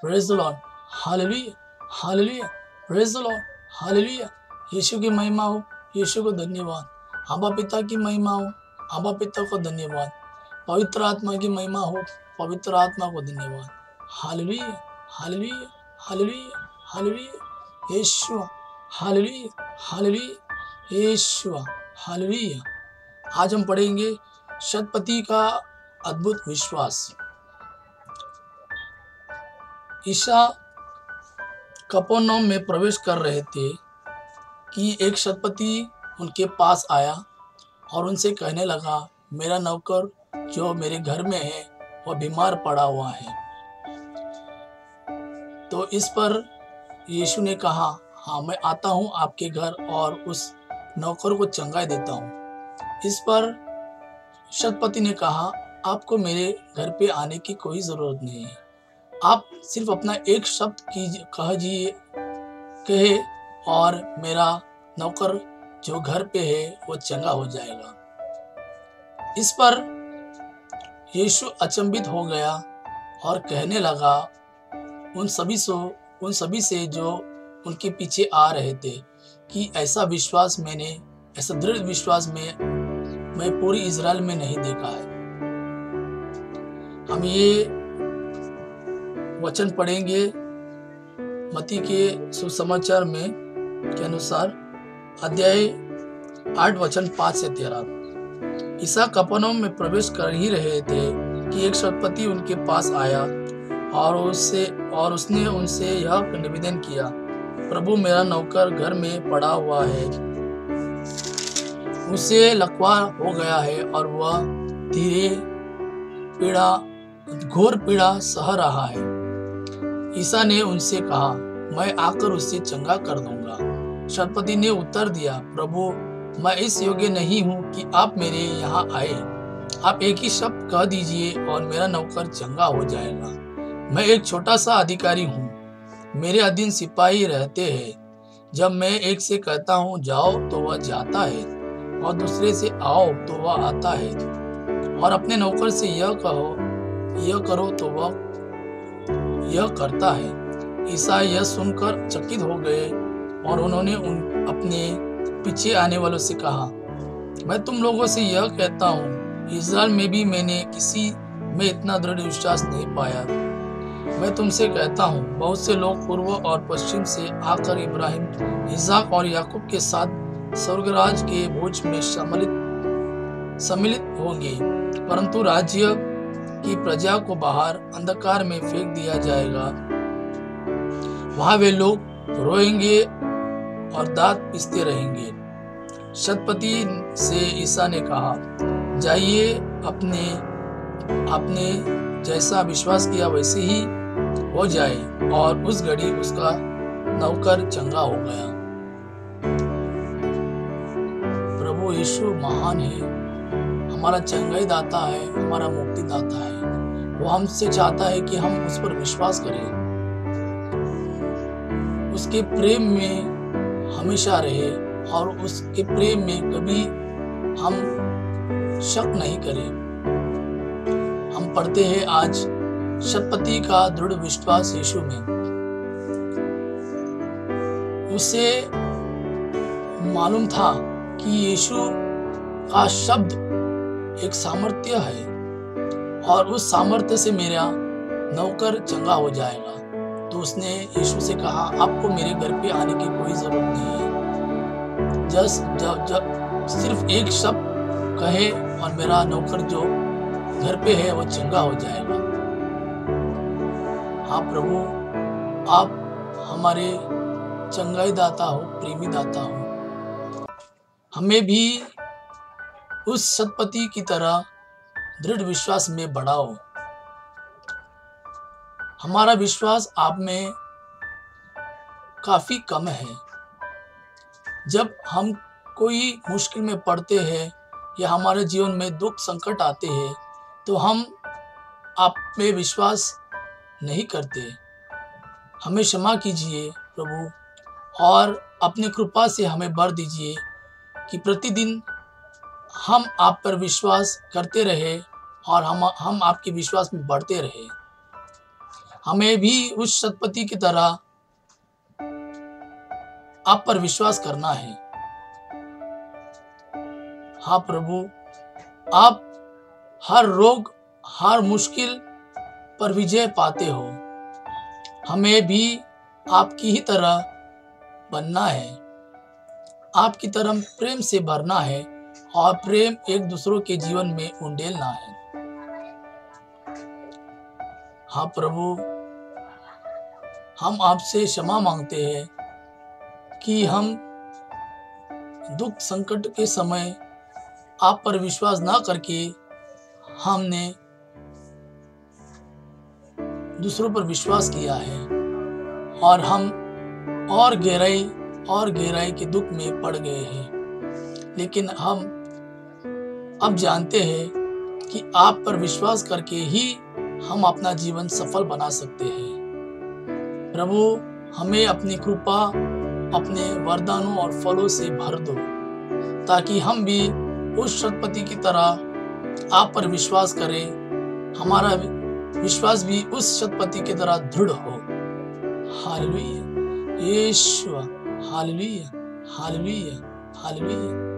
Praise the Lord, hallelujah, hallelujah, praise the Lord, hallelujah. यीशु की महिमा हो, यीशु को धन्यवाद। आबा पिता की महिमा हो, आबा पिता को धन्यवाद। पवित्र आत्मा की महिमा हो, पवित्र आत्मा को धन्यवाद। हालेलुया, हालेलुया, हालेलुया, हालेलुया, यीशु, हालेलुया, हालेलुया, यीशु, हालेलुया। आज हम पढ़ेंगे शतपति का अद्भुत विश्वास। ईसा कफरनहूम में प्रवेश कर रहे थे कि एक शतपति उनके पास आया और उनसे कहने लगा, मेरा नौकर जो मेरे घर में है वह बीमार पड़ा हुआ है। तो इस पर यीशु ने कहा, हाँ मैं आता हूँ आपके घर और उस नौकर को चंगा देता हूँ। इस पर शतपति ने कहा, आपको मेरे घर पे आने की कोई ज़रूरत नहीं है, आप सिर्फ अपना एक शब्द कहे और मेरा नौकर जो घर पे है वो चंगा हो जाएगा। इस पर यीशु अचंभित हो गया और कहने लगा उन सभी से जो उनके पीछे आ रहे थे कि ऐसा दृढ़ विश्वास मैं पूरी इज़राइल में नहीं देखा है। हम ये वचन पढ़ेंगे मत्ती के सुसमाचार में के अनुसार अध्याय 8 वचन 5 से 13। ईसा कफरनहूम में प्रवेश कर ही रहे थे कि एक शतपति उनके पास आया और उसने उनसे यह निवेदन किया, प्रभु मेरा नौकर घर में पड़ा हुआ है, उसे लकवा हो गया है और वह घोर पीड़ा सह रहा है। ईसा ने उनसे कहा, मैं आकर उसे चंगा कर दूंगा। शतपति ने उत्तर दिया, प्रभु मैं इस योग्य नहीं हूँ कि आप मेरे यहाँ आए, आप एक ही शब्द कह दीजिए और मेरा नौकर चंगा हो जाएगा। मैं एक छोटा सा अधिकारी हूँ, मेरे अधीन सिपाही रहते हैं। जब मैं एक से कहता हूँ जाओ तो वह जाता है और दूसरे से आओ तो वह आता है, और अपने नौकर से यह करो तो वह यह करता है। ईसा यह सुनकर चकित हो गए और उन्होंने अपने पीछे आने वालों से कहा, मैं तुम लोगों से यह कहता हूँ, इज़राइल में भी मैंने किसी में इतना दृढ़ विश्वास नहीं पाया। मैं तुमसे कहता हूँ, बहुत से लोग पूर्व और पश्चिम से आकर इब्राहिम, इसहाक और याकूब के साथ स्वर्गराज के भोज में सम्मिलित होंगे, परंतु राज्य की प्रजा को बाहर अंधकार में फेंक दिया जाएगा। वहां वे लोग रोएंगे और दांत पीसते रहेंगे। शतपति से ईसा ने कहा, जाइए, आपने जैसा विश्वास किया वैसे ही हो जाए, और उस घड़ी उसका नौकर चंगा हो गया। प्रभु यीशु महान है, हमारा चंगाई दाता है, हमारा मुक्ति दाता है। वो हमसे चाहता है कि हम उस पर विश्वास करें, उसके प्रेम में हमेशा रहे और उसके प्रेम में कभी हम शक नहीं करें। हम पढ़ते हैं आज शतपति का दृढ़ विश्वास यीशु में। उसे मालूम था कि यीशु का शब्द एक सामर्थ्य है और उस सामर्थ्य से मेरा नौकर चंगा हो जाएगा। तो उसने यीशु से कहा, आपको मेरे घर पे आने की कोई जरूरत नहीं है, जब सिर्फ एक शब्द कहे और मेरा नौकर जो घर पे है वो चंगा हो जाएगा। हाँ प्रभु, आप हमारे चंगाई दाता हो, प्रेमी दाता हो। हमें भी उस शतपति की तरह दृढ़ विश्वास में बढ़ाओ। हमारा विश्वास आप में काफी कम है। जब हम कोई मुश्किल में पड़ते हैं या हमारे जीवन में दुख संकट आते हैं तो हम आप में विश्वास नहीं करते। हमें क्षमा कीजिए प्रभु, और अपनी कृपा से हमें बर दीजिए कि प्रतिदिन हम आप पर विश्वास करते रहे और हम आपके विश्वास में बढ़ते रहे। हमें भी उस शतपति की तरह आप पर विश्वास करना है। हाँ प्रभु, आप हर रोग, हर मुश्किल पर विजय पाते हो। हमें भी आपकी ही तरह बनना है, आपकी तरह प्रेम से भरना है और प्रेम एक दूसरों के जीवन में उंडेलना है। हाँ प्रभु, हम आपसे क्षमा मांगते हैं कि हम दुख संकट के समय आप पर विश्वास ना करके हमने दूसरों पर विश्वास किया है और हम और गहराई के दुख में पड़ गए हैं। लेकिन हम अब जानते हैं कि आप पर विश्वास करके ही हम अपना जीवन सफल बना सकते हैं। प्रभु, हमें अपनी कृपा, अपने वरदानों और फलों से भर दो, ताकि हम भी उस शतपति की तरह आप पर विश्वास करें। हमारा विश्वास भी उस शतपति की तरह दृढ़ हो। हालेलुया, यीशु, हालेलुया, हालेलुया, हालेलुया।